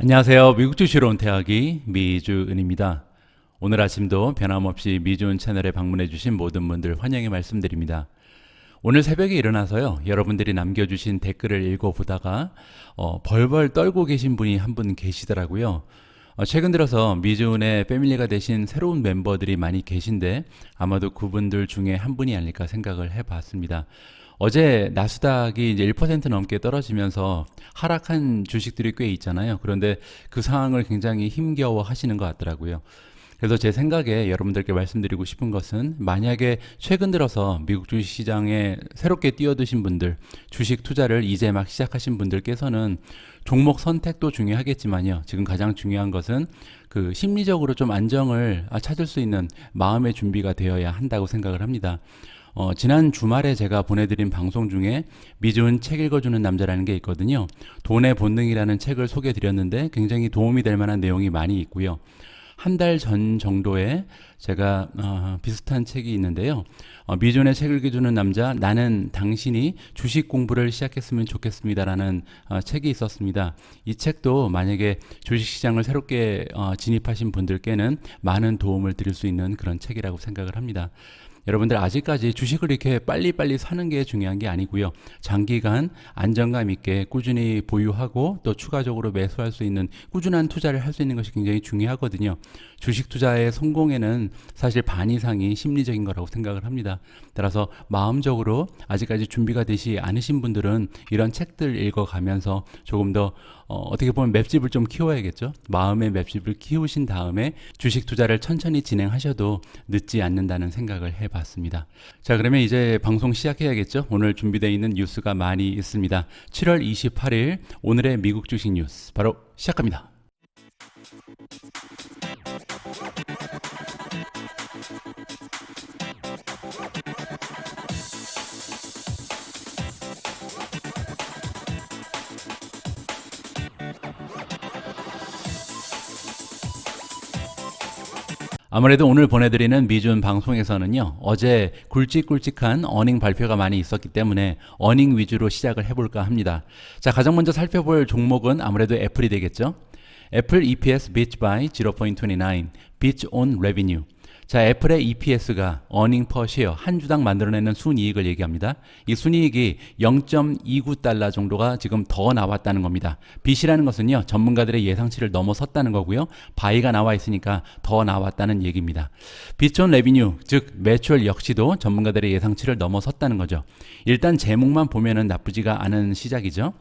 안녕하세요. 미국 주식으로 온 태학이 미주은입니다. 오늘 아침도 변함없이 미주은 채널에 방문해 주신 모든 분들 환영의 말씀드립니다. 오늘 새벽에 일어나서요, 여러분들이 남겨주신 댓글을 읽어보다가 벌벌 떨고 계신 분이 한 분 계시더라고요. 최근 들어서 미주은의 패밀리가 되신 새로운 멤버들이 많이 계신데 아마도 그분들 중에 한 분이 아닐까 생각을 해봤습니다. 어제 나스닥이 이제 1% 넘게 떨어지면서 하락한 주식들이 꽤 있잖아요. 그런데 그 상황을 굉장히 힘겨워 하시는 것 같더라고요. 그래서 제 생각에 여러분들께 말씀드리고 싶은 것은, 만약에 최근 들어서 미국 주식시장에 새롭게 뛰어드신 분들, 주식 투자를 이제 막 시작하신 분들께서는 종목 선택도 중요하겠지만요, 지금 가장 중요한 것은 그 심리적으로 좀 안정을 찾을 수 있는 마음의 준비가 되어야 한다고 생각을 합니다. 지난 주말에 제가 보내드린 방송 중에 미주은 책 읽어주는 남자라는 게 있거든요. 돈의 본능이라는 책을 소개해드렸는데 굉장히 도움이 될 만한 내용이 많이 있고요. 한 달 전 정도에 제가 비슷한 책이 있는데요. 미주은의 책을 읽어주는 남자, 나는 당신이 주식 공부를 시작했으면 좋겠습니다라는 책이 있었습니다. 이 책도 만약에 주식시장을 새롭게 진입하신 분들께는 많은 도움을 드릴 수 있는 그런 책이라고 생각을 합니다. 여러분들 아직까지 주식을 이렇게 빨리빨리 사는 게 중요한 게 아니고요. 장기간 안정감 있게 꾸준히 보유하고 또 추가적으로 매수할 수 있는 꾸준한 투자를 할 수 있는 것이 굉장히 중요하거든요. 주식 투자의 성공에는 사실 반 이상이 심리적인 거라고 생각을 합니다. 따라서 마음적으로 아직까지 준비가 되지 않으신 분들은 이런 책들 읽어가면서 조금 더 어떻게 보면 맵집을 좀 키워야겠죠. 마음의 맵집을 키우신 다음에 주식 투자를 천천히 진행하셔도 늦지 않는다는 생각을 해봤습니다. 자, 그러면 이제 방송 시작해야겠죠. 오늘 준비되어 있는 뉴스가 많이 있습니다. 7월 28일 오늘의 미국 주식 뉴스 바로 시작합니다. 아무래도 오늘 보내드리는 미주은 방송에서는요, 어제 굵직굵직한 어닝 발표가 많이 있었기 때문에 어닝 위주로 시작을 해볼까 합니다. 자, 가장 먼저 살펴볼 종목은 아무래도 애플이 되겠죠. 애플 EPS beat by 0.29, beat on revenue. 자, 애플의 EPS가 earning per share 한 주당 만들어내는 순이익을 얘기합니다. 이 순이익이 0.29달러 정도가 지금 더 나왔다는 겁니다. beat이라는 것은요, 전문가들의 예상치를 넘어섰다는 거고요. buy가 나와 있으니까 더 나왔다는 얘기입니다. beat on revenue, 즉 매출 역시도 전문가들의 예상치를 넘어섰다는 거죠. 일단 제목만 보면은 나쁘지가 않은 시작이죠.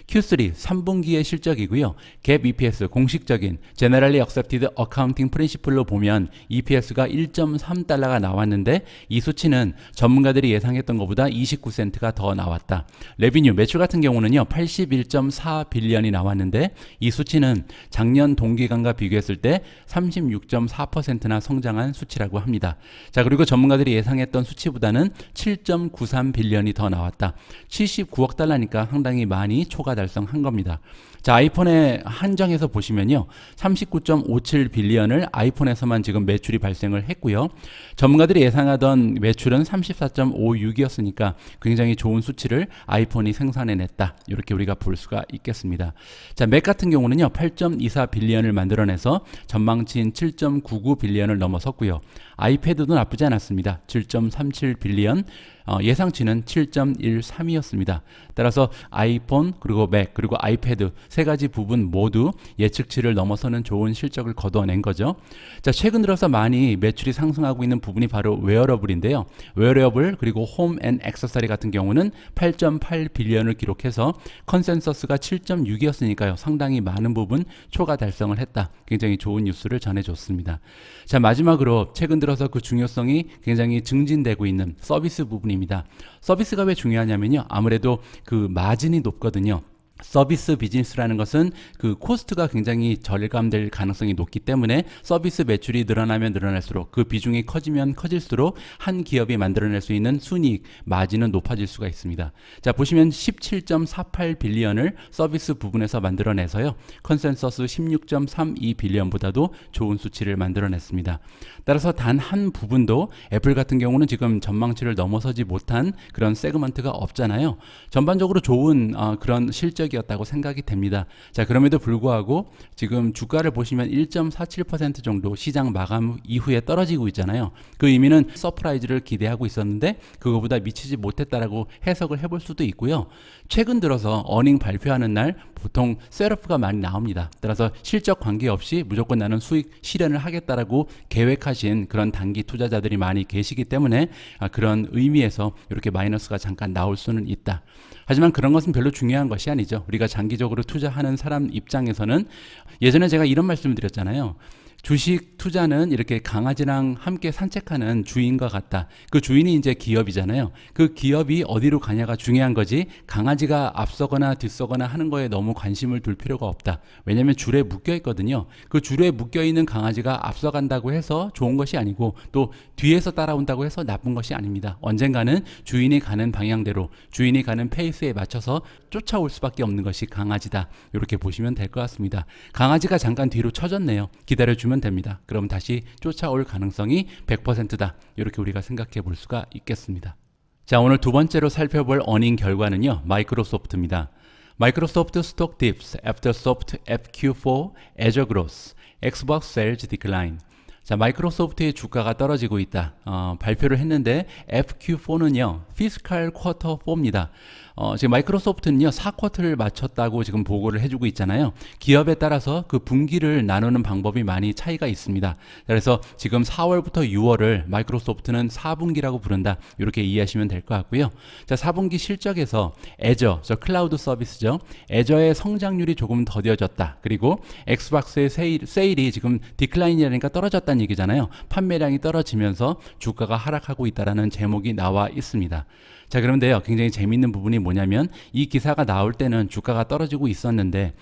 Q3 3분기의 실적이고요. GAAP EPS 공식적인 Generally Accepted Accounting Principle로 보면 EPS가 1.3달러가 나왔는데 이 수치는 전문가들이 예상했던 것보다 29센트가 더 나왔다. 레비뉴 매출 같은 경우는요, 81.4빌리언이 나왔는데 이 수치는 작년 동기간과 비교했을 때 36.4%나 성장한 수치라고 합니다. 자, 그리고 전문가들이 예상했던 수치보다는 7.93빌리언이 더 나왔다. 79억 달러니까 상당히 많이 초과 달성한 겁니다. 자, 아이폰에 한정해서 보시면요, 39.57빌리언을 아이폰에서만 지금 매출이 발생을 했고요. 전문가들이 예상하던 매출은 34.56이었으니까 굉장히 좋은 수치를 아이폰이 생산해냈다, 이렇게 우리가 볼 수가 있겠습니다. 자, 맥 같은 경우는요, 8.24빌리언을 만들어내서 전망치인 7.99빌리언을 넘어섰고요. 아이패드도 나쁘지 않았습니다. 7.37빌리언, 예상치는 7.13이었습니다. 따라서 아이폰, 그리고 맥, 그리고 아이패드 세 가지 부분 모두 예측치를 넘어서는 좋은 실적을 거둬낸 거죠. 자, 최근 들어서 많이 매출이 상승하고 있는 부분이 바로 웨어러블인데요. 웨어러블 그리고 홈 앤 액세서리 같은 경우는 8.8빌리언을 기록해서 컨센서스가 7.6이었으니까요. 상당히 많은 부분 초과 달성을 했다. 굉장히 좋은 뉴스를 전해줬습니다. 자, 마지막으로 최근 들어서 그 중요성이 굉장히 증진되고 있는 서비스 부분입니다. 서비스가 왜 중요하냐면요, 아무래도 그 마진이 높거든요. 서비스 비즈니스라는 것은 그 코스트가 굉장히 절감될 가능성이 높기 때문에 서비스 매출이 늘어나면 늘어날수록, 그 비중이 커지면 커질수록 한 기업이 만들어낼 수 있는 순이익, 마진은 높아질 수가 있습니다. 자, 보시면 17.48빌리언을 서비스 부분에서 만들어내서요, 컨센서스 16.32빌리언보다도 좋은 수치를 만들어냈습니다. 따라서 단 한 부분도 애플 같은 경우는 지금 전망치를 넘어서지 못한 그런 세그먼트가 없잖아요. 전반적으로 좋은 그런 실적 이질적이었다고 생각이 됩니다. 자, 그럼에도 불구하고 지금 주가를 보시면 1.47% 정도 시장 마감 이후에 떨어지고 있잖아요. 그 의미는 서프라이즈를 기대하고 있었는데 그거보다 미치지 못했다라고 해석을 해볼 수도 있고요. 최근 들어서 어닝 발표하는 날 보통 셋업가 많이 나옵니다. 따라서 실적 관계없이 무조건 나는 수익 실현을 하겠다라고 계획하신 그런 단기 투자자들이 많이 계시기 때문에 그런 의미에서 이렇게 마이너스가 잠깐 나올 수는 있다. 하지만 그런 것은 별로 중요한 것이 아니죠. 우리가 장기적으로 투자하는 사람 입장에서는 예전에 제가 이런 말씀을 드렸잖아요. 주식 투자는 이렇게 강아지랑 함께 산책하는 주인과 같다. 그 주인이 이제 기업이잖아요. 그 기업이 어디로 가냐가 중요한 거지 강아지가 앞서거나 뒤서거나 하는 거에 너무 관심을 둘 필요가 없다. 왜냐하면 줄에 묶여 있거든요. 그 줄에 묶여 있는 강아지가 앞서간다고 해서 좋은 것이 아니고 또 뒤에서 따라온다고 해서 나쁜 것이 아닙니다. 언젠가는 주인이 가는 방향대로 주인이 가는 페이스에 맞춰서 쫓아올 수밖에 없는 것이 강아지다. 이렇게 보시면 될 것 같습니다. 강아지가 잠깐 뒤로 쳐졌네요. 기다려주면 됩니다. 그럼 다시 쫓아올 가능성이 100%다. 이렇게 우리가 생각해 볼 수가 있겠습니다. 자, 오늘 두 번째로 살펴볼 어닝 결과는요. 마이크로소프트입니다. 마이크로소프트 스톡 dips after soft FQ4 Azure growth, Xbox sales decline. 자, 마이크로소프트의 주가가 떨어지고 있다. 발표를 했는데 FQ4는요. 피스칼 쿼터 4입니다. 지금 마이크로소프트는요. 4쿼터를 마쳤다고 지금 보고를 해주고 있잖아요. 기업에 따라서 그 분기를 나누는 방법이 많이 차이가 있습니다. 그래서 지금 4월부터 6월을 마이크로소프트는 4분기라고 부른다. 이렇게 이해하시면 될 것 같고요. 자, 4분기 실적에서 애저, 저 클라우드 서비스죠. 애저의 성장률이 조금 더뎌졌다. 그리고 엑스박스의 세일이 지금 디클라인이라니까 떨어졌다는 얘기잖아요. 판매량이 떨어지면서 주가가 하락하고 있다라는 제목이 나와 있습니다. 자, 그런데요, 굉장히 재밌는 부분이 뭐냐면 이 기사가 나올 때는 주가가 떨어지고 있었는데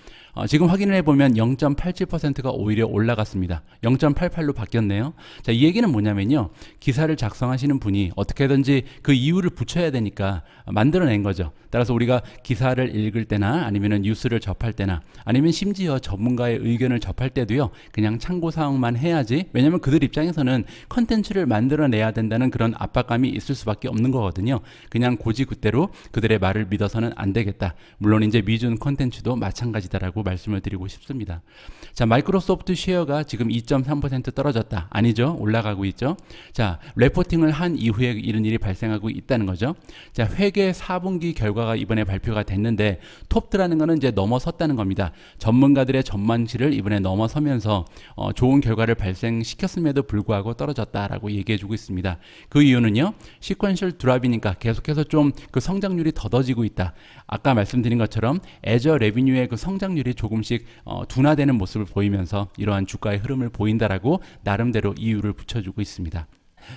지금 확인을 해보면 0.87%가 오히려 올라갔습니다. 0.88로 바뀌었네요. 자, 이 얘기는 뭐냐면요. 기사를 작성하시는 분이 어떻게든지 그 이유를 붙여야 되니까 만들어낸 거죠. 따라서 우리가 기사를 읽을 때나 아니면 뉴스를 접할 때나 아니면 심지어 전문가의 의견을 접할 때도요. 그냥 참고사항만 해야지. 왜냐하면 그들 입장에서는 컨텐츠를 만들어내야 된다는 그런 압박감이 있을 수밖에 없는 거거든요. 그냥 고지그대로 그들의 말을 믿어서는 안 되겠다. 물론 이제 미준 컨텐츠도 마찬가지다라고 말씀을 드리고 싶습니다. 자, 마이크로소프트 쉐어가 지금 2.3% 떨어졌다. 아니죠. 올라가고 있죠. 자, 레포팅을 한 이후에 이런 일이 발생하고 있다는 거죠. 자, 회계 4분기 결과가 이번에 발표가 됐는데 톱드라는 거는 이제 넘어섰다는 겁니다. 전문가들의 전망치를 이번에 넘어서면서 좋은 결과를 발생시켰음에도 불구하고 떨어졌다라고 얘기해주고 있습니다. 그 이유는요. 시퀀셜 드랍이니까 계속해서 좀 그 성장률이 더뎌지고 있다. 아까 말씀드린 것처럼 애저 레비뉴의 그 성장률이 조금씩 둔화되는 모습을 보이면서 이러한 주가의 흐름을 보인다라고 나름대로 이유를 붙여주고 있습니다.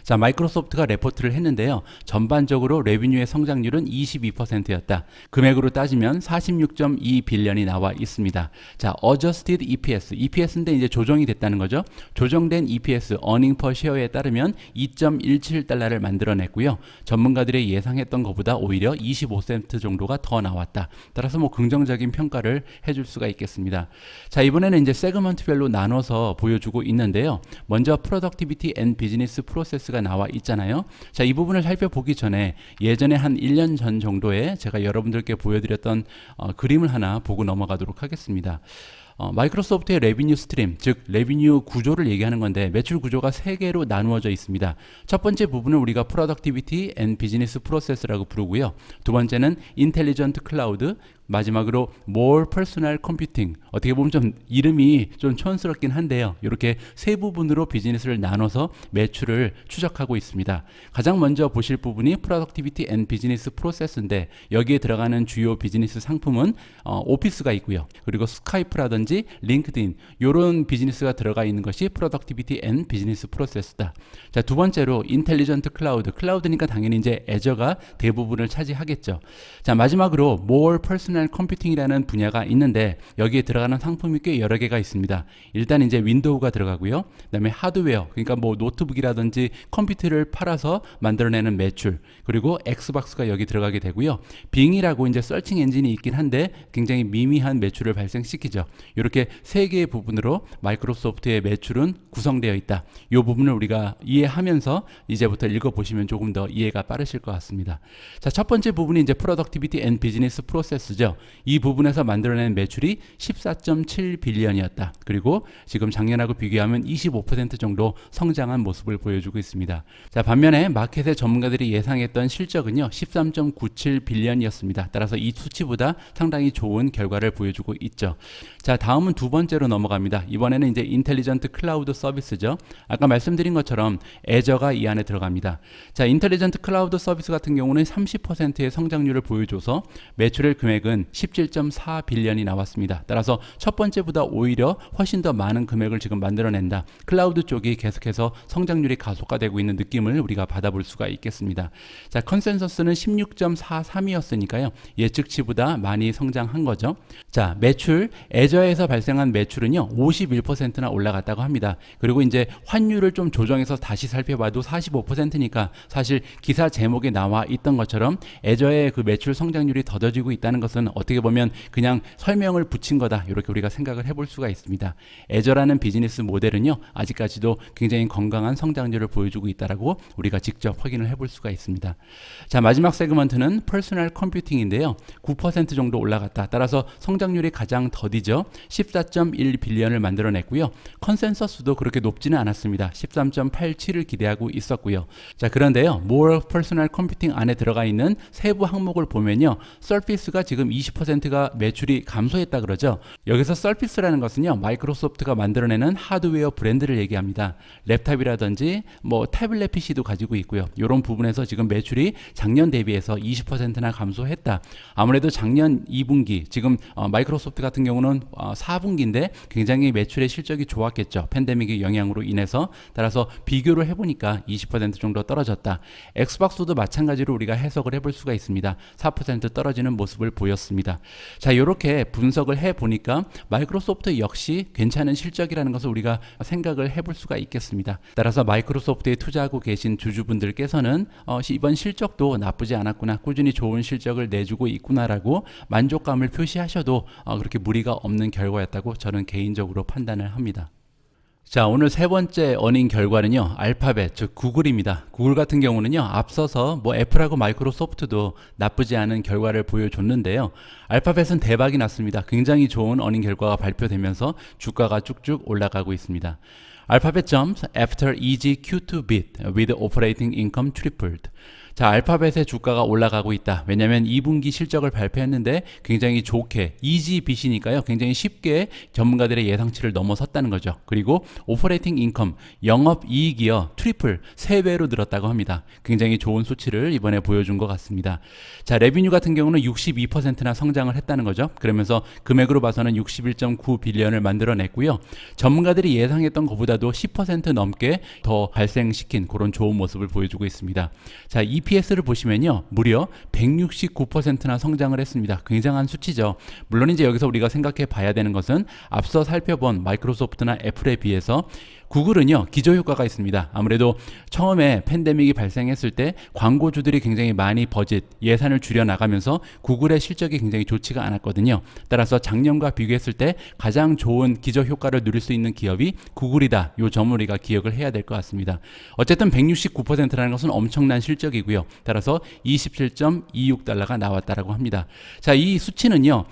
자, 마이크로소프트가 레포트를 했는데요. 전반적으로 레비뉴의 성장률은 22%였다. 금액으로 따지면 46.2 빌런이 나와 있습니다. 자, adjusted EPS인데 이제 조정이 됐다는 거죠. 조정된 EPS, earning per share에 따르면 2.17달러를 만들어냈고요. 전문가들이 예상했던 것보다 오히려 25센트 정도가 더 나왔다. 따라서 뭐 긍정적인 평가를 해줄 수가 있겠습니다. 자, 이번에는 이제 세그먼트별로 나눠서 보여주고 있는데요. 먼저 Productivity and Business Process 가 나와 있잖아요. 자, 이 부분을 살펴보기 전에 예전에 한 1년 전 정도에 제가 여러분들께 보여드렸던 그림을 하나 보고 넘어가도록 하겠습니다. 마이크로소프트의 레비뉴 스트림, 즉 레비뉴 구조를 얘기하는 건데 매출 구조가 3개로 나누어져 있습니다. 첫 번째 부분은 우리가 Productivity and Business Process라고 부르고요. 두 번째는 Intelligent Cloud, 마지막으로 More Personal Computing. 어떻게 보면 좀 이름이 좀 촌스럽긴 한데요. 이렇게 세 부분으로 비즈니스를 나눠서 매출을 추적하고 있습니다. 가장 먼저 보실 부분이 Productivity and Business Process인데 여기에 들어가는 주요 비즈니스 상품은 오피스가 있고요. 그리고 스카이프라든지 링크드인 이런 비즈니스가 들어가 있는 것이 Productivity and Business Process다. 자, 두 번째로 Intelligent Cloud. 클라우드니까 당연히 이제 애저가 대부분을 차지하겠죠. 자, 마지막으로 More Personal 컴퓨팅이라는 분야가 있는데 여기에 들어가는 상품이 꽤 여러 개가 있습니다. 일단 이제 윈도우가 들어가고요. 그다음에 하드웨어, 그러니까 뭐 노트북이라든지 컴퓨터를 팔아서 만들어내는 매출, 그리고 엑스박스가 여기 들어가게 되고요. 빙이라고 이제 서칭 엔진이 있긴 한데 굉장히 미미한 매출을 발생시키죠. 이렇게 세 개의 부분으로 마이크로소프트의 매출은 구성되어 있다. 이 부분을 우리가 이해하면서 이제부터 읽어보시면 조금 더 이해가 빠르실 것 같습니다. 자, 첫 번째 부분이 이제 Productivity and Business Process죠. 그죠? 이 부분에서 만들어낸 매출이 14.7빌리언이었다. 그리고 지금 작년하고 비교하면 25% 정도 성장한 모습을 보여주고 있습니다. 자, 반면에 마켓의 전문가들이 예상했던 실적은요, 13.97빌리언이었습니다. 따라서 이 수치보다 상당히 좋은 결과를 보여주고 있죠. 자, 다음은 두 번째로 넘어갑니다. 이번에는 이제 인텔리전트 클라우드 서비스죠. 아까 말씀드린 것처럼 애저가 이 안에 들어갑니다. 자, 인텔리전트 클라우드 서비스 같은 경우는 30%의 성장률을 보여줘서 매출의 금액은 17.4빌리언이 나왔습니다. 따라서 첫 번째보다 오히려 훨씬 더 많은 금액을 지금 만들어낸다. 클라우드 쪽이 계속해서 성장률이 가속화되고 있는 느낌을 우리가 받아볼 수가 있겠습니다. 자, 컨센서스는 16.43이었으니까요. 예측치보다 많이 성장한 거죠. 자, 매출, 애저에서 발생한 매출은요, 51%나 올라갔다고 합니다. 그리고 이제 환율을 좀 조정해서 다시 살펴봐도 45%니까 사실 기사 제목에 나와 있던 것처럼 애저의 그 매출 성장률이 더뎌지고 있다는 것은 어떻게 보면 그냥 설명을 붙인 거다. 이렇게 우리가 생각을 해볼 수가 있습니다. 애저라는 비즈니스 모델은요, 아직까지도 굉장히 건강한 성장률을 보여주고 있다라고 우리가 직접 확인을 해볼 수가 있습니다. 자, 마지막 세그먼트는 퍼스널 컴퓨팅인데요. 9% 정도 올라갔다. 따라서 성장률이 가장 더디죠. 14.1빌리언을 만들어냈고요. 컨센서스도 그렇게 높지는 않았습니다. 13.87을 기대하고 있었고요. 자, 그런데요, more personal computing 안에 들어가 있는 세부 항목을 보면요, 서피스가 지금 20%가 매출이 감소했다 그러죠. 여기서 서피스라는 것은요, 마이크로소프트가 만들어내는 하드웨어 브랜드를 얘기합니다. 랩탑이라든지 뭐 태블릿 PC도 가지고 있고요. 이런 부분에서 지금 매출이 작년 대비해서 20%나 감소했다. 아무래도 작년 2분기, 지금 마이크로소프트 같은 경우는 4분기인데 굉장히 매출의 실적이 좋았겠죠. 팬데믹의 영향으로 인해서. 따라서 비교를 해보니까 20% 정도 떨어졌다. 엑스박스도 마찬가지로 우리가 해석을 해볼 수가 있습니다. 4% 떨어지는 모습을 보였습니다. 자, 이렇게 분석을 해보니까 마이크로소프트 역시 괜찮은 실적이라는 것을 우리가 생각을 해볼 수가 있겠습니다. 따라서 마이크로소프트에 투자하고 계신 주주분들께서는 이번 실적도 나쁘지 않았구나, 꾸준히 좋은 실적을 내주고 있구나라고 만족감을 표시하셔도 그렇게 무리가 없는 결과였다고 저는 개인적으로 판단을 합니다. 자, 오늘 세 번째 어닝 결과는요, 알파벳, 즉 구글입니다. 구글 같은 경우는요, 앞서서 뭐 애플하고 마이크로소프트도 나쁘지 않은 결과를 보여줬는데요, 알파벳은 대박이 났습니다. 굉장히 좋은 어닝 결과가 발표되면서 주가가 쭉쭉 올라가고 있습니다. Alphabet jumps after easy Q2 beat with operating income tripled. 자, 알파벳의 주가가 올라가고 있다. 왜냐하면 2분기 실적을 발표했는데 굉장히 좋게, 이지 빗이니까요, 굉장히 쉽게 전문가들의 예상치를 넘어섰다는 거죠. 그리고 오퍼레이팅 인컴, 영업이익이요, 트리플, 3배로 늘었다고 합니다. 굉장히 좋은 수치를 이번에 보여준 것 같습니다. 자, 레비뉴 같은 경우는 62%나 성장을 했다는 거죠. 그러면서 금액으로 봐서는 61.9빌리언을 만들어냈고요. 전문가들이 예상했던 것보다도 10% 넘게 더 발생시킨 그런 좋은 모습을 보여주고 있습니다. 자, EPS를 보시면요, 무려 169%나 성장을 했습니다. 굉장한 수치죠. 물론 이제 여기서 우리가 생각해 봐야 되는 것은 앞서 살펴본 마이크로소프트나 애플에 비해서 구글은요, 기저효과가 있습니다. 아무래도 처음에 팬데믹이 발생했을 때 광고주들이 굉장히 많이 버짓, 예산을 줄여나가면서 구글의 실적이 굉장히 좋지가 않았거든요. 따라서 작년과 비교했을 때 가장 좋은 기저효과를 누릴 수 있는 기업이 구글이다. 이 점을 우리가 기억을 해야 될 것 같습니다. 어쨌든 169%라는 것은 엄청난 실적이고요. 따라서 27.26달러가 나왔다라고 합니다. 자, 이 수치는요,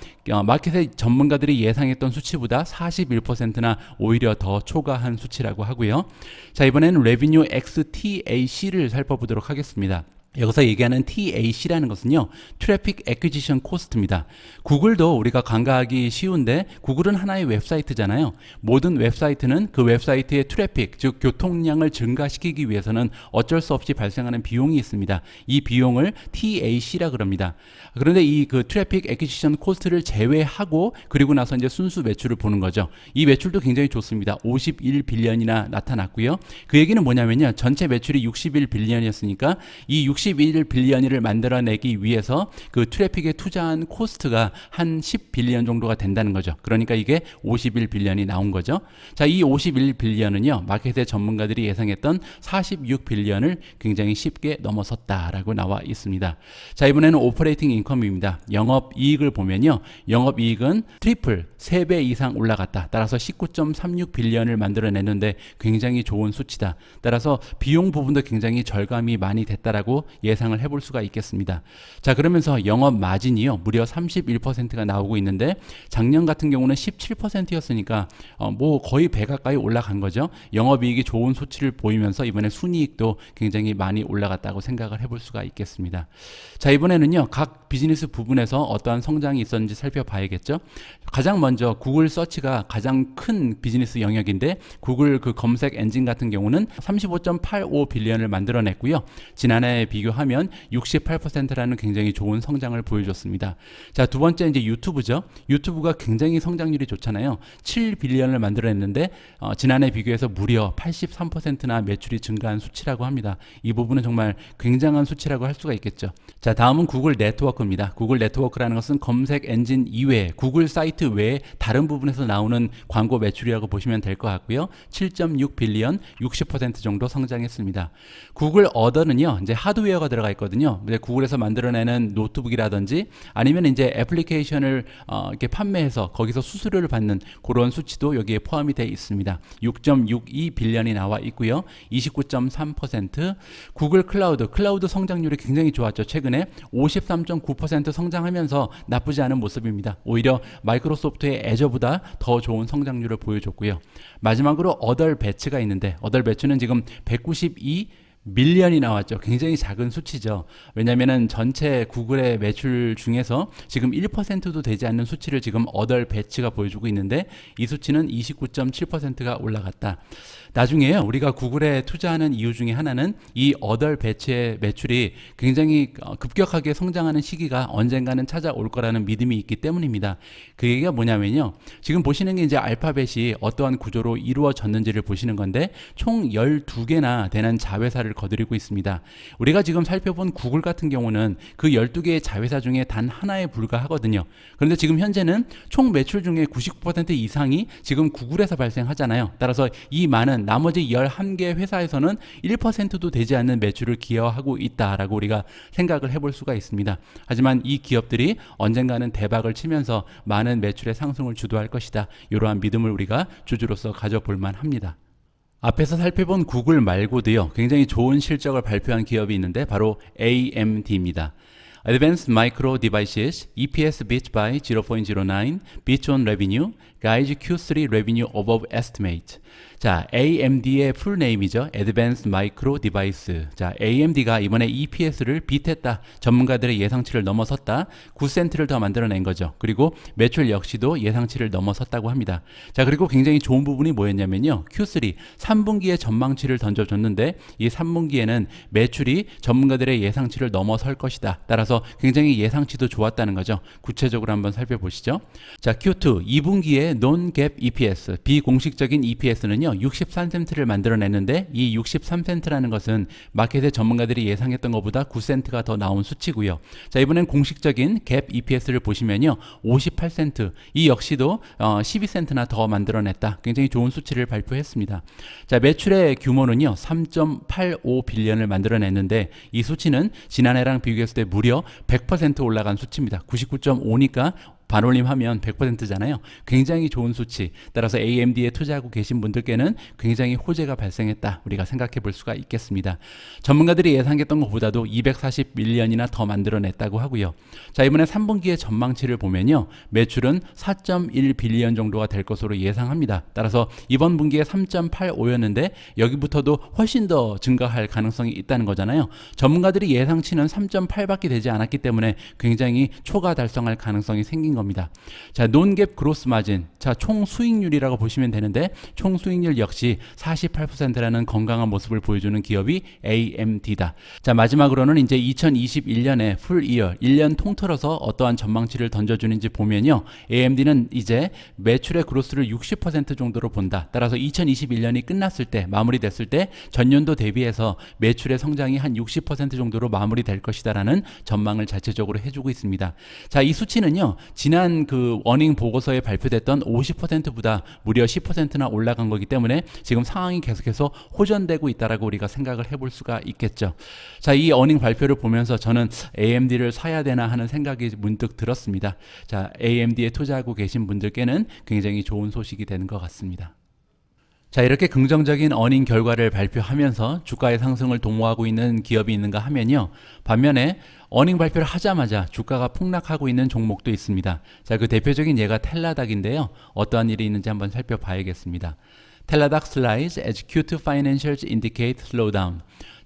마켓의 전문가들이 예상했던 수치보다 41%나 오히려 더 초과한 수치라고 하고요. 자, 이번에는 레비뉴 XTAC를 살펴보도록 하겠습니다. 여기서 얘기하는 TAC라는 것은요, 트래픽 애퀴지션 코스트입니다. 구글도 우리가 간과하기 쉬운데 구글은 하나의 웹사이트잖아요. 모든 웹사이트는 그 웹사이트의 트래픽, 즉 교통량을 증가시키기 위해서는 어쩔 수 없이 발생하는 비용이 있습니다. 이 비용을 TAC라 그럽니다. 그런데 이 그 트래픽 애퀴지션 코스트를 제외하고 그리고 나서 이제 순수 매출을 보는 거죠. 이 매출도 굉장히 좋습니다. 51빌리언이나 나타났고요. 그 얘기는 뭐냐면요, 전체 매출이 61빌리언이었으니까 이 61빌리언을 만들어내기 위해서 그 트래픽에 투자한 코스트가 한 10빌리언 정도가 된다는 거죠. 그러니까 이게 51빌리언이 나온 거죠. 자, 이 51빌리언은요, 마켓의 전문가들이 예상했던 46빌리언을 굉장히 쉽게 넘어섰다라고 나와 있습니다. 자, 이번에는 오퍼레이팅 인컴입니다. 영업이익을 보면요, 영업이익은 트리플, 3배 이상 올라갔다. 따라서 19.36빌리언을 만들어냈는데 굉장히 좋은 수치다. 따라서 비용 부분도 굉장히 절감이 많이 됐다라고 예상을 해볼 수가 있겠습니다. 자, 그러면서 영업 마진이요, 무려 31%가 나오고 있는데 작년 같은 경우는 17%였으니까 뭐 거의 배 가까이 올라간 거죠. 영업이익이 좋은 수치를 보이면서 이번에 순이익도 굉장히 많이 올라갔다고 생각을 해볼 수가 있겠습니다. 자, 이번에는요, 각 비즈니스 부분에서 어떠한 성장이 있었는지 살펴봐야겠죠. 가장 먼저 구글 서치가 가장 큰 비즈니스 영역인데 구글 그 검색 엔진 같은 경우는 35.85 빌리언을 만들어냈고요. 지난해에 비교하면 68%라는 굉장히 좋은 성장을 보여줬습니다. 자, 두 번째 이제 유튜브죠. 유튜브가 굉장히 성장률이 좋잖아요. 7 빌리언을 만들어냈는데 지난해 비교해서 무려 83%나 매출이 증가한 수치라고 합니다. 이 부분은 정말 굉장한 수치라고 할 수가 있겠죠. 자, 다음은 구글 네트워크입니다. 구글 네트워크라는 것은 검색 엔진 이외에 구글 사이트 외에 다른 부분에서 나오는 광고 매출이라고 보시면 될 것 같고요. 7.6 빌리언, 60% 정도 성장했습니다. 구글 어더는요, 이제 하드웨어가 들어가 있거든요. 이제 구글에서 만들어내는 노트북이라든지 아니면 이제 애플리케이션을 이렇게 판매해서 거기서 수수료를 받는 그런 수치도 여기에 포함이 되어 있습니다. 6.62 빌리언이 나와 있고요. 29.3%. 구글 클라우드 성장률이 굉장히 좋았죠. 최근에 53.9% 성장하면서 나쁘지 않은 모습입니다. 오히려 마이크로소프트의 애저보다 더 좋은 성장률을 보여줬고요. 마지막으로 어덜 배치가 있는데 어덜 배치는 지금 192 밀리언이 나왔죠. 굉장히 작은 수치죠. 왜냐하면 전체 구글의 매출 중에서 지금 1%도 되지 않는 수치를 지금 어덜 배치가 보여주고 있는데 이 수치는 29.7%가 올라갔다. 나중에 우리가 구글에 투자하는 이유 중에 하나는 이 어덜 배치의 매출이 굉장히 급격하게 성장하는 시기가 언젠가는 찾아올 거라는 믿음이 있기 때문입니다. 그 얘기가 뭐냐면요. 지금 보시는 게 이제 알파벳이 어떠한 구조로 이루어졌는지를 보시는 건데 총 12개나 되는 자회사를 거느리고 있습니다. 우리가 지금 살펴본 구글 같은 경우는 그 12개의 자회사 중에 단 하나에 불과하거든요. 그런데 지금 현재는 총 매출 중에 99% 이상이 지금 구글에서 발생하잖아요. 따라서 이 많은 나머지 11개 회사에서는 1%도 되지 않는 매출을 기여하고 있다라고 우리가 생각을 해볼 수가 있습니다. 하지만 이 기업들이 언젠가는 대박을 치면서 많은 매출의 상승을 주도할 것이다. 이러한 믿음을 우리가 주주로서 가져볼 만합니다. 앞에서 살펴본 구글 말고도요, 굉장히 좋은 실적을 발표한 기업이 있는데 바로 AMD입니다. Advanced Micro Devices, EPS beat by 0.09, beat on revenue, guides Q3 revenue above estimate. 자, AMD의 풀네임이죠. Advanced Micro Device. 자, AMD가 이번에 EPS를 비트했다. 전문가들의 예상치를 넘어섰다. 9센트를 더 만들어낸 거죠. 그리고 매출 역시도 예상치를 넘어섰다고 합니다. 자, 그리고 굉장히 좋은 부분이 뭐였냐면요. Q3, 3분기의 전망치를 던져줬는데 이 3분기에는 매출이 전문가들의 예상치를 넘어설 것이다. 따라서 굉장히 예상치도 좋았다는 거죠. 구체적으로 한번 살펴보시죠. 자, Q2, 2분기의 non-GAAP EPS, 비공식적인 EPS는요. 63센트를 만들어냈는데 이 63센트라는 것은 마켓의 전문가들이 예상했던 것보다 9센트가 더 나온 수치고요. 자, 이번엔 공식적인 갭 EPS를 보시면요. 58센트, 이 역시도 12센트나 더 만들어냈다. 굉장히 좋은 수치를 발표했습니다. 자, 매출의 규모는요. 3.85 빌리언을 만들어냈는데 이 수치는 지난해랑 비교했을 때 무려 100% 올라간 수치입니다. 99.5니까 반올림하면 100%잖아요. 굉장히 좋은 수치. 따라서 AMD에 투자하고 계신 분들께는 굉장히 호재가 발생했다. 우리가 생각해 볼 수가 있겠습니다. 전문가들이 예상했던 것보다도 240밀리언이나 더 만들어냈다고 하고요. 자, 이번에 3분기의 전망치를 보면요. 매출은 4.1 빌리언 정도가 될 것으로 예상합니다. 따라서 이번 분기에 3.85였는데 여기부터도 훨씬 더 증가할 가능성이 있다는 거잖아요. 전문가들이 예상치는 3.8밖에 되지 않았기 때문에 굉장히 초과 달성할 가능성이 생긴 겁니다. 자, 논갭 그로스 마진. 자, 총 수익률이라고 보시면 되는데 총 수익률 역시 48%라는 건강한 모습을 보여주는 기업이 AMD다. 자, 마지막으로는 이제 2021년에 풀 이어 1년 통틀어서 어떠한 전망치를 던져주는지 보면요. AMD는 이제 매출의 그로스를 60% 정도로 본다. 따라서 2021년이 끝났을 때, 마무리됐을 때 전년도 대비해서 매출의 성장이 한 60% 정도로 마무리될 것이다라는 전망을 자체적으로 해주고 있습니다. 자, 이 수치는요. 지난 그 어닝 보고서에 발표됐던 50%보다 무려 10%나 올라간 거기 때문에 지금 상황이 계속해서 호전되고 있다라고 우리가 생각을 해볼 수가 있겠죠. 자, 이 어닝 발표를 보면서 저는 AMD를 사야 되나 하는 생각이 문득 들었습니다. 자, AMD에 투자하고 계신 분들께는 굉장히 좋은 소식이 되는 것 같습니다. 자, 이렇게 긍정적인 어닝 결과를 발표하면서 주가의 상승을 도모하고 있는 기업이 있는가 하면요. 반면에 어닝 발표를 하자마자 주가가 폭락하고 있는 종목도 있습니다. 자, 그 대표적인 예가 텔라닥인데요. 어떠한 일이 있는지 한번 살펴봐야겠습니다. 텔라닥 slides as Q2 financials indicate slowdown.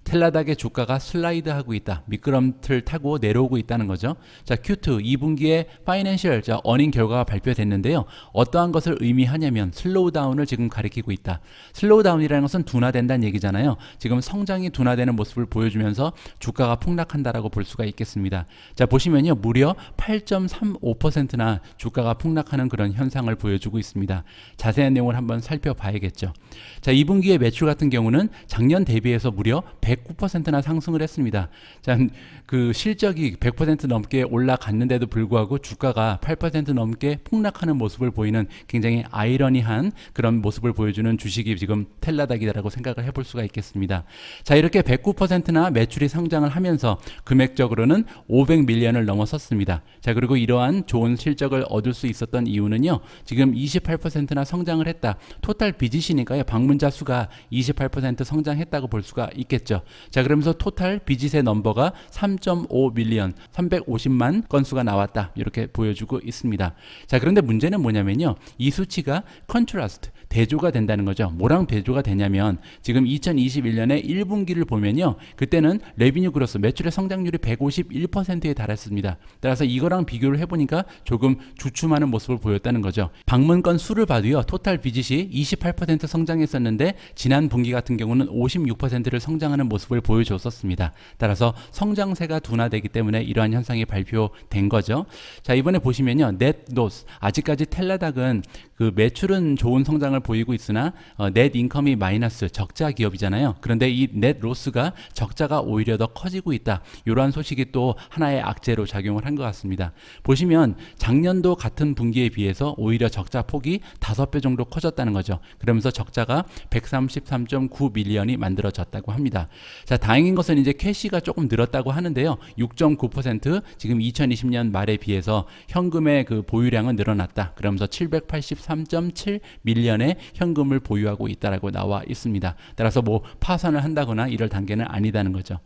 텔라닥의 주가가 슬라이드하고 있다. 미끄럼틀 타고 내려오고 있다는 거죠. 자, Q2 2분기에 파이낸셜, 자, 어닝 결과가 발표됐는데요. 어떠한 것을 의미하냐면 슬로우다운을 지금 가리키고 있다. 슬로우다운이라는 것은 둔화된다는 얘기잖아요. 지금 성장이 둔화되는 모습을 보여주면서 주가가 폭락한다라고 볼 수가 있겠습니다. 자, 보시면요. 무려 8.35%나 주가가 폭락하는 그런 현상을 보여주고 있습니다. 자세한 내용을 한번 살펴봐야겠죠. 자, 2분기의 매출 같은 경우는 작년 대비해서 무려 109%나 상승을 했습니다. 자, 그 실적이 100% 넘게 올라갔는데도 불구하고 주가가 8% 넘게 폭락하는 모습을 보이는 굉장히 아이러니한 그런 모습을 보여주는 주식이 지금 텔라닥이라고 생각을 해볼 수가 있겠습니다. 자, 이렇게 109%나 매출이 성장을 하면서 금액적으로는 500밀리언을 넘어섰습니다. 자, 그리고 이러한 좋은 실적을 얻을 수 있었던 이유는요. 지금 28%나 성장을 했다. 토탈 비짓이니까요. 방문자 수가 28% 성장했다고 볼 수가 있겠죠. 자, 그러면서 토탈 비짓의 넘버가 3.5밀리언, 350만 건수가 나왔다. 이렇게 보여주고 있습니다. 자, 그런데 문제는 뭐냐면요. 이 수치가 컨트라스트, 대조가 된다는 거죠. 뭐랑 대조가 되냐면 지금 2021년에 1분기를 보면요. 그때는 레비뉴 그로스, 매출의 성장률이 151%에 달했습니다. 따라서 이거랑 비교를 해보니까 조금 주춤하는 모습을 보였다는 거죠. 방문건 수를 봐도요. 토탈 비짓이 28% 성장했었는데 지난 분기 같은 경우는 56%를 성장하는 모습을 보여줬었습니다. 따라서 성장세가 둔화되기 때문에 이러한 현상이 발표된 거죠. 자, 이번에 보시면요. 넷 로스, 아직까지 텔라닥은 그 매출은 좋은 성장을 보이고 있으나 넷 인컴이 마이너스, 적자 기업이잖아요. 그런데 이 넷 로스가 적자가 오히려 더 커지고 있다. 이러한 소식이 또 하나의 악재로 작용을 한 것 같습니다. 보시면 작년도 같은 분기에 비해서 오히려 적자 폭이 5배 정도 커졌다는 거죠. 그러면서 적자가 133.9밀리언이 만들어졌다고 합니다. 자, 다행인 것은 이제 캐시가 조금 늘었다고 하는데요. 6.9% 지금 2020년 말에 비해서 현금의 그 보유량은 늘어났다. 그러면서 783.7밀리언의 현금을 보유하고 있다라고 나와 있습니다. 따라서 뭐 파산을 한다거나 이럴 단계는 아니다는 거죠.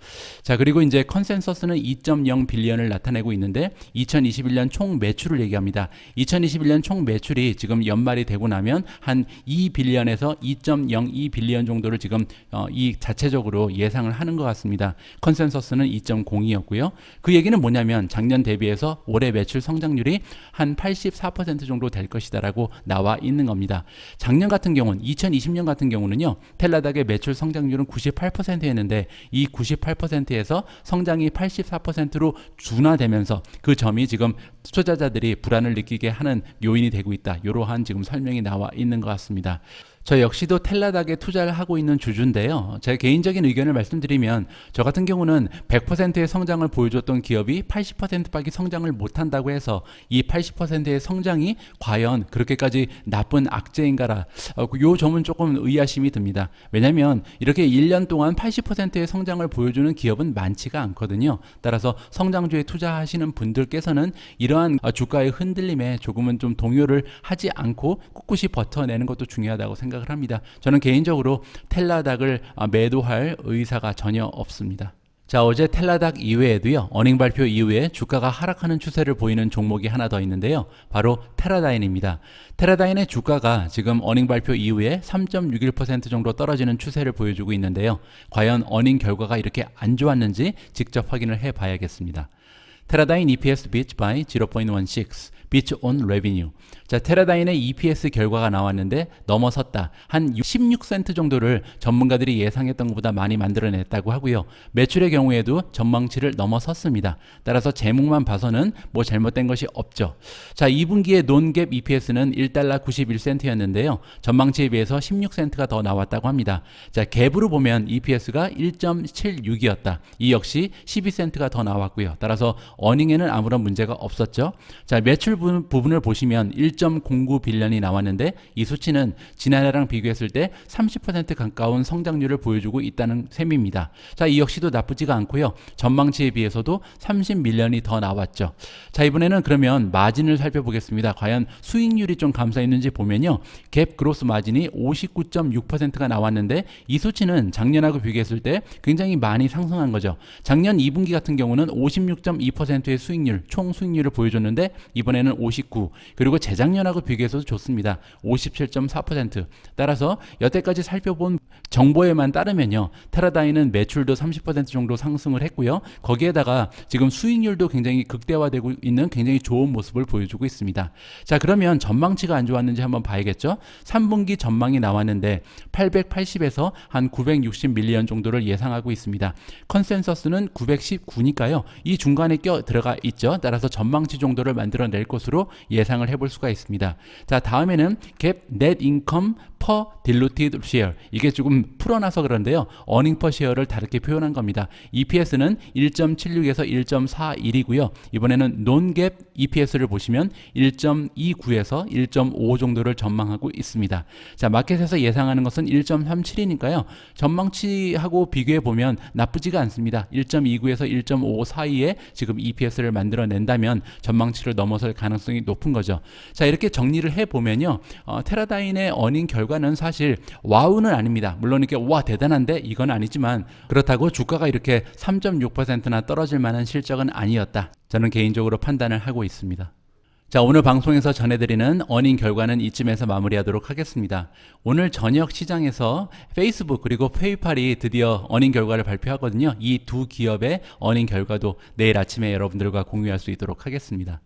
자, 그리고 이제 컨센서스는 2.0 빌리언을 나타내고 있는데 2021년 총 매출을 얘기합니다. 2021년 총 매출이 지금 연말이 되고 나면 한 2빌리언에서 2.02 빌리언 정도를 지금 이 자체적으로 예상을 하는 것 같습니다. 컨센서스는 2.02였고요. 그 얘기는 뭐냐면 작년 대비해서 올해 매출 성장률이 한 84% 정도 될 것이다라고 나와 있는 겁니다. 작년 같은 경우는 2020년 같은 경우는요. 텔라닥의 매출 성장률은 98%였는데 이 98%에서 성장이 84%로 둔화되면서 그 점이 지금 투자자들이 불안을 느끼게 하는 요인이 되고 있다. 이러한 지금 설명이 나와 있는 것 같습니다. 저 역시도 텔라닥에 투자를 하고 있는 주주인데요. 제 개인적인 의견을 말씀드리면 저 같은 경우는 100%의 성장을 보여줬던 기업이 80%밖에 성장을 못한다고 해서 이 80%의 성장이 과연 그렇게까지 나쁜 악재인가라 요 점은 조금 의아심이 듭니다. 왜냐하면 이렇게 1년 동안 80%의 성장을 보여주는 기업은 많지가 않거든요. 따라서 성장주에 투자하시는 분들께서는 이러한 주가의 흔들림에 조금은 좀 동요를 하지 않고 꿋꿋이 버텨내는 것도 중요하다고 생각합니다. 합니다. 저는 개인적으로 텔라닥을 매도할 의사가 전혀 없습니다. 자, 어제 텔라닥 이외에도요. 어닝 발표 이후에 주가가 하락하는 추세를 보이는 종목이 하나 더 있는데요. 바로 테라다인입니다. 테라다인의 주가가 지금 어닝 발표 이후에 3.61% 정도 떨어지는 추세를 보여주고 있는데요. 과연 어닝 결과가 이렇게 안 좋았는지 직접 확인을 해 봐야겠습니다. 테라다인 EPS beat by 0.16, beat on revenue. 자, 테라다인의 EPS 결과가 나왔는데 넘어섰다. 한 16센트 정도를 전문가들이 예상했던 것보다 많이 만들어냈다고 하고요. 매출의 경우에도 전망치를 넘어섰습니다. 따라서 재무만 봐서는 뭐 잘못된 것이 없죠. 자, 2분기의 논갭 EPS는 1달러 91센트였는데요. 전망치에 비해서 16센트가 더 나왔다고 합니다. 자, 갭으로 보면 EPS가 1.76이었다. 이 역시 12센트가 더 나왔고요. 따라서 어닝에는 아무런 문제가 없었죠. 자, 매출 부분을 보시면 1.09 빌런이 나왔는데 이 수치는 지난해랑 비교했을 때 30% 가까운 성장률을 보여주고 있다는 셈입니다. 자, 이 역시도 나쁘지가 않고요. 전망치에 비해서도 30밀리언이 더 나왔죠. 자, 이번에는 그러면 마진을 살펴보겠습니다. 과연 수익률이 좀 감소했는지 보면요. 갭 그로스 마진이 59.6%가 나왔는데 이 수치는 작년하고 비교했을 때 굉장히 많이 상승한 거죠. 작년 2분기 같은 경우는 56.2%의 수익률, 총 수익률을 보여줬는데 이번에는 59, 그리고 재작년하고 비교해서도 좋습니다. 57.4%. 따라서 여태까지 살펴본 정보에만 따르면요. 테라다인은 매출도 30% 정도 상승을 했고요. 거기에다가 지금 수익률도 굉장히 극대화되고 있는 굉장히 좋은 모습을 보여주고 있습니다. 자, 그러면 전망치가 안 좋았는지 한번 봐야겠죠. 3분기 전망이 나왔는데 880에서 한 960밀리언 정도를 예상하고 있습니다. 컨센서스는 919니까요. 이 중간에 들어가 있죠. 따라서 전망치 정도를 만들어낼 것으로 예상을 해볼 수가 있습니다. 자, 다음에는 갭 net income per diluted share. 이게 조금 풀어놔서 그런데요. earning per share를 다르게 표현한 겁니다. EPS는 1.76에서 1.41이고요. 이번에는 non-GAAP EPS를 보시면 1.29에서 1.5 정도를 전망하고 있습니다. 자, 마켓에서 예상하는 것은 1.37이니까요. 전망치하고 비교해 보면 나쁘지가 않습니다. 1.29에서 1.5 사이에 지금 EPS를 만들어낸다면 전망치를 넘어설 가능성이 높은 거죠. 자, 이렇게 정리를 해보면요. 테라다인의 어닝 결과는 사실 와우는 아닙니다. 물론 이렇게 와 대단한데 이건 아니지만 그렇다고 주가가 이렇게 3.6%나 떨어질 만한 실적은 아니었다. 저는 개인적으로 판단을 하고 있습니다. 자, 오늘 방송에서 전해드리는 어닝 결과는 이쯤에서 마무리하도록 하겠습니다. 오늘 저녁 시장에서 페이스북 그리고 페이팔이 드디어 어닝 결과를 발표하거든요. 이 두 기업의 어닝 결과도 내일 아침에 여러분들과 공유할 수 있도록 하겠습니다.